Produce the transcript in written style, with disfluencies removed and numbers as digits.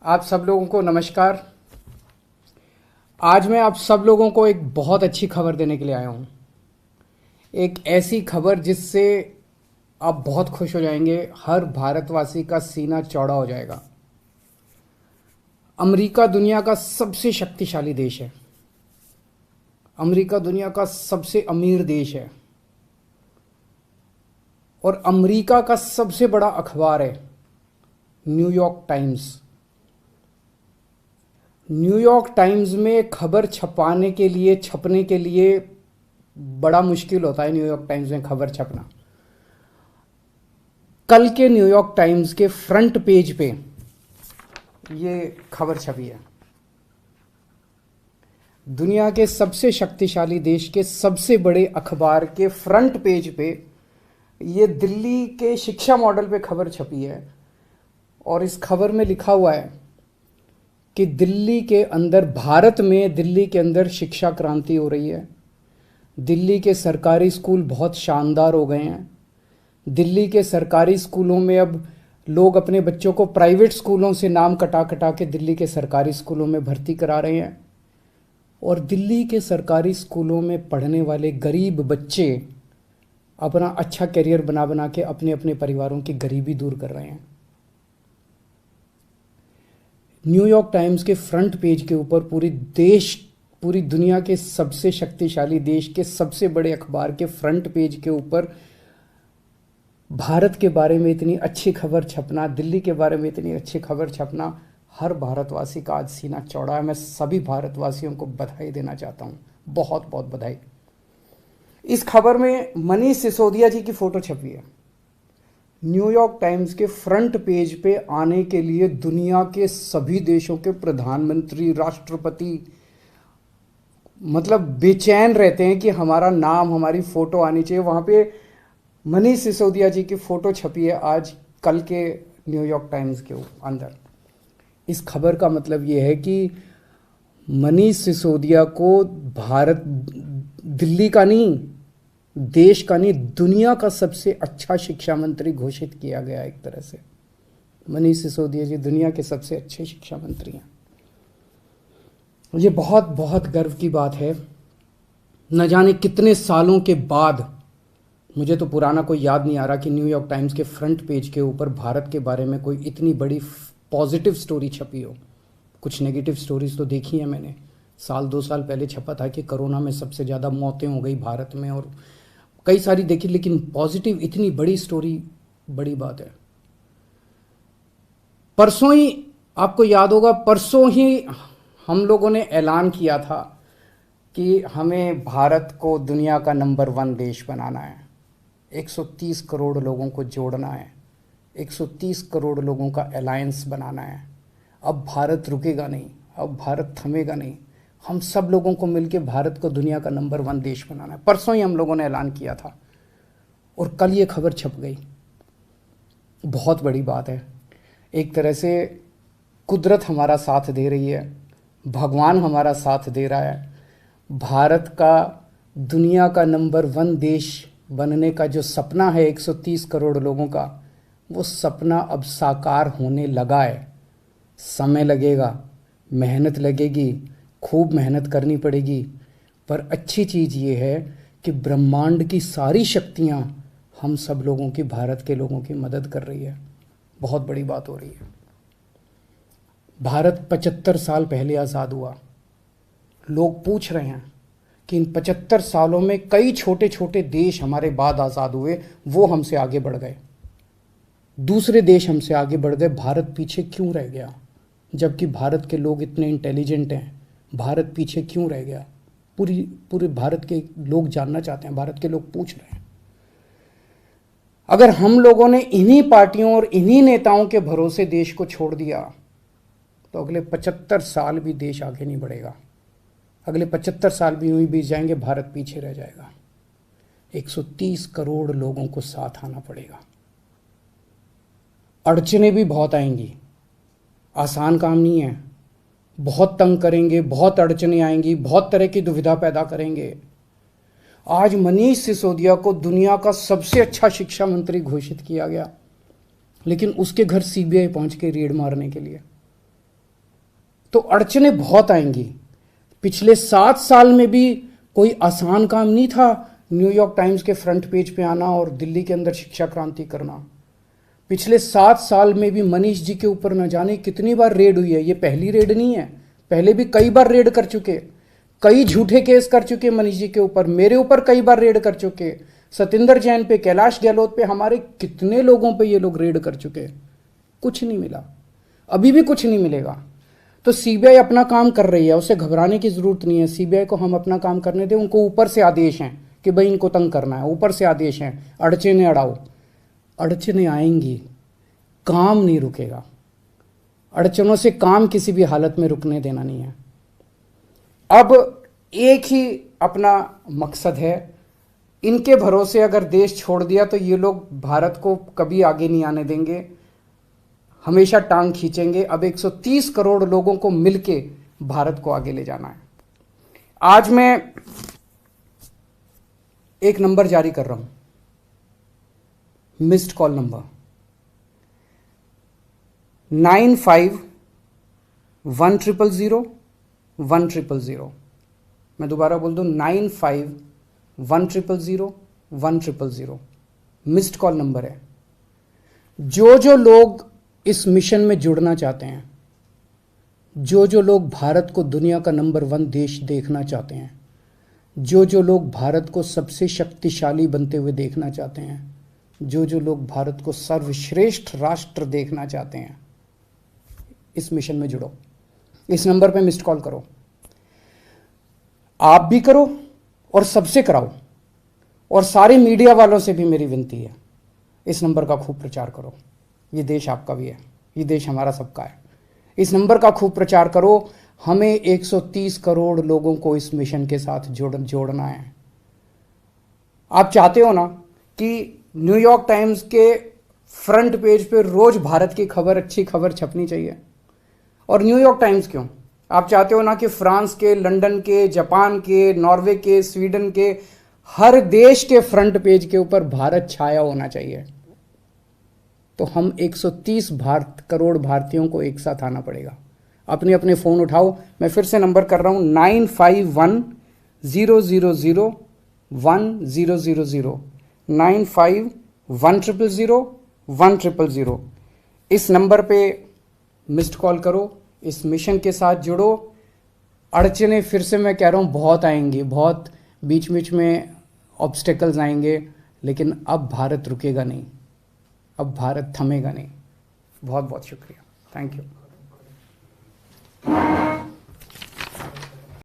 आप सब लोगों को नमस्कार। आज मैं आप सब लोगों को एक बहुत अच्छी खबर देने के लिए आया हूँ। एक ऐसी खबर जिससे आप बहुत खुश हो जाएंगे, हर भारतवासी का सीना चौड़ा हो जाएगा। अमेरिका दुनिया का सबसे शक्तिशाली देश है। अमेरिका दुनिया का सबसे अमीर देश है और अमेरिका का सबसे बड़ा अखबार है न्यूयॉर्क टाइम्स। न्यूयॉर्क टाइम्स में खबर छपने के लिए बड़ा मुश्किल होता है। न्यूयॉर्क टाइम्स में खबर छपना, कल के न्यूयॉर्क टाइम्स के फ्रंट पेज पे ये खबर छपी है। दुनिया के सबसे शक्तिशाली देश के सबसे बड़े अखबार के फ्रंट पेज पे ये दिल्ली के शिक्षा मॉडल पे खबर छपी है और इस खबर में लिखा हुआ है कि दिल्ली के अंदर, भारत में दिल्ली के अंदर शिक्षा क्रांति हो रही है। दिल्ली के सरकारी स्कूल बहुत शानदार हो गए हैं। दिल्ली के सरकारी स्कूलों में अब लोग अपने बच्चों को प्राइवेट स्कूलों से नाम कटा कटा के दिल्ली के सरकारी स्कूलों में भर्ती करा रहे हैं और दिल्ली के सरकारी स्कूलों में पढ़ने वाले गरीब बच्चे अपना अच्छा करियर बना बना के अपने अपने परिवारों की गरीबी दूर कर रहे हैं। न्यूयॉर्क टाइम्स के फ्रंट पेज के ऊपर पूरी दुनिया के सबसे शक्तिशाली देश के सबसे बड़े अखबार के फ्रंट पेज के ऊपर भारत के बारे में इतनी अच्छी खबर छपना, दिल्ली के बारे में इतनी अच्छी खबर छपना, हर भारतवासी का आज सीना चौड़ा है। मैं सभी भारतवासियों को बधाई देना चाहता हूँ, बहुत बहुत बधाई। इस खबर में मनीष सिसोदिया जी की फोटो छपी है। न्यूयॉर्क टाइम्स के फ्रंट पेज पे आने के लिए दुनिया के सभी देशों के प्रधानमंत्री, राष्ट्रपति मतलब बेचैन रहते हैं कि हमारा नाम, हमारी फोटो आनी चाहिए। वहाँ पे मनीष सिसोदिया जी की फोटो छपी है आज कल के न्यूयॉर्क टाइम्स के अंदर। इस खबर का मतलब ये है कि मनीष सिसोदिया को भारत, दिल्ली का नहीं, देश का नहीं, दुनिया का सबसे अच्छा शिक्षा मंत्री घोषित किया गया। एक तरह से मनीष सिसोदिया जी दुनिया के सबसे अच्छे शिक्षा मंत्री हैं। ये बहुत बहुत गर्व की बात है। न जाने कितने सालों के बाद, मुझे तो पुराना कोई याद नहीं आ रहा कि न्यूयॉर्क टाइम्स के फ्रंट पेज के ऊपर भारत के बारे में कोई इतनी बड़ी पॉजिटिव स्टोरी छपी हो। कुछ नेगेटिव स्टोरीज तो देखी है मैंने। 2 साल पहले छपा था कि कोरोना में सबसे ज़्यादा मौतें हो गई भारत में और कई सारी देखी, लेकिन पॉजिटिव इतनी बड़ी स्टोरी बड़ी बात है। परसों ही, आपको याद होगा, परसों ही हम लोगों ने ऐलान किया था कि हमें भारत को दुनिया का नंबर 1 देश बनाना है। 130 करोड़ लोगों को जोड़ना है, 130 करोड़ लोगों का अलायंस बनाना है। अब भारत रुकेगा नहीं, अब भारत थमेगा नहीं। हम सब लोगों को मिलकर भारत को दुनिया का नंबर 1 देश बनाना है। परसों ही हम लोगों ने ऐलान किया था और कल ये खबर छप गई। बहुत बड़ी बात है। एक तरह से कुदरत हमारा साथ दे रही है, भगवान हमारा साथ दे रहा है। भारत का दुनिया का नंबर 1 देश बनने का जो सपना है 130 करोड़ लोगों का, वो सपना अब साकार होने लगा है। समय लगेगा, मेहनत लगेगी, खूब मेहनत करनी पड़ेगी, पर अच्छी चीज़ ये है कि ब्रह्मांड की सारी शक्तियाँ हम सब लोगों की, भारत के लोगों की मदद कर रही है। बहुत बड़ी बात हो रही है। भारत 75 साल पहले आज़ाद हुआ। लोग पूछ रहे हैं कि इन 75 सालों में कई छोटे छोटे देश हमारे बाद आज़ाद हुए, वो हमसे आगे बढ़ गए, दूसरे देश हमसे आगे बढ़ गए, भारत पीछे क्यों रह गया? जबकि भारत के लोग इतने इंटेलिजेंट हैं, भारत पीछे क्यों रह गया? पूरे भारत के लोग जानना चाहते हैं, भारत के लोग पूछ रहे हैं। अगर हम लोगों ने इन्हीं पार्टियों और इन्हीं नेताओं के भरोसे देश को छोड़ दिया तो अगले 75 साल भी देश आगे नहीं बढ़ेगा। अगले 75 साल भी यूं ही बीत जाएंगे, भारत पीछे रह जाएगा। 130 करोड़ लोगों को साथ आना पड़ेगा। अड़चने भी बहुत आएंगी, आसान काम नहीं है। बहुत तंग करेंगे, बहुत अड़चने आएंगी, बहुत तरह की दुविधा पैदा करेंगे। आज मनीष सिसोदिया को दुनिया का सबसे अच्छा शिक्षा मंत्री घोषित किया गया, लेकिन उसके घर सीबीआई पहुंच के रेड मारने के लिए। तो अड़चने बहुत आएंगी। पिछले 7 साल में भी कोई आसान काम नहीं था न्यूयॉर्क टाइम्स के फ्रंट पेज पे आना और दिल्ली के अंदर शिक्षा क्रांति करना। पिछले 7 साल में भी मनीष जी के ऊपर न जाने कितनी बार रेड हुई है। ये पहली रेड नहीं है, पहले भी कई बार रेड कर चुके, कई झूठे केस कर चुके मनीष जी के ऊपर, मेरे ऊपर कई बार रेड कर चुके, सतिंदर जैन पे, कैलाश गहलोत पे, हमारे कितने लोगों पे ये लोग रेड कर चुके, कुछ नहीं मिला, अभी भी कुछ नहीं मिलेगा। तो सीबीआई अपना काम कर रही है, उसे घबराने की जरूरत नहीं है। सीबीआई को हम अपना काम करने दें। उनको ऊपर से आदेश हैं कि भाई इनको तंग करना है, ऊपर से आदेश हैं, अड़चने अड़ाओ। अड़चने आएंगी, काम नहीं रुकेगा। अड़चनों से काम किसी भी हालत में रुकने देना नहीं है। अब एक ही अपना मकसद है, इनके भरोसे अगर देश छोड़ दिया तो ये लोग भारत को कभी आगे नहीं आने देंगे, हमेशा टांग खींचेंगे। अब 130 करोड़ लोगों को मिलके भारत को आगे ले जाना है। आज मैं एक नंबर जारी कर रहा हूं, मिस्ड कॉल नंबर 9510001000। मैं दोबारा बोल दूं, 9510001000 मिस्ड कॉल नंबर है। जो लोग इस मिशन में जुड़ना चाहते हैं, जो लोग भारत को दुनिया का नंबर 1 देश देखना चाहते हैं, जो लोग भारत को सबसे शक्तिशाली बनते हुए देखना चाहते हैं, जो लोग भारत को सर्वश्रेष्ठ राष्ट्र देखना चाहते हैं, इस मिशन में जुड़ो। इस नंबर पे मिस्ड कॉल करो, आप भी करो और सबसे कराओ। और सारे मीडिया वालों से भी मेरी विनती है, इस नंबर का खूब प्रचार करो। ये देश आपका भी है, ये देश हमारा सबका है। इस नंबर का खूब प्रचार करो। हमें 130 करोड़ लोगों को इस मिशन के साथ जोड़ना है। आप चाहते हो ना कि न्यूयॉर्क टाइम्स के फ्रंट पेज पे रोज भारत की खबर, अच्छी खबर छपनी चाहिए। और न्यूयॉर्क टाइम्स क्यों, आप चाहते हो ना कि फ्रांस के, लंदन के, जापान के, नॉर्वे के, स्वीडन के, हर देश के फ्रंट पेज के ऊपर भारत छाया होना चाहिए। तो हम 130 करोड़ भारतीयों को एक साथ आना पड़ेगा। अपने अपने फ़ोन उठाओ, मैं फिर से नंबर कर रहा हूँ, 9510001000 9510001000। इस नंबर पे मिस्ड कॉल करो, इस मिशन के साथ जुड़ो। अड़चने फिर से मैं कह रहा हूँ बहुत आएंगी, बहुत बीच बीच में ऑब्स्टेकल्स आएंगे, लेकिन अब भारत रुकेगा नहीं, अब भारत थमेगा नहीं। बहुत बहुत शुक्रिया, थैंक यू।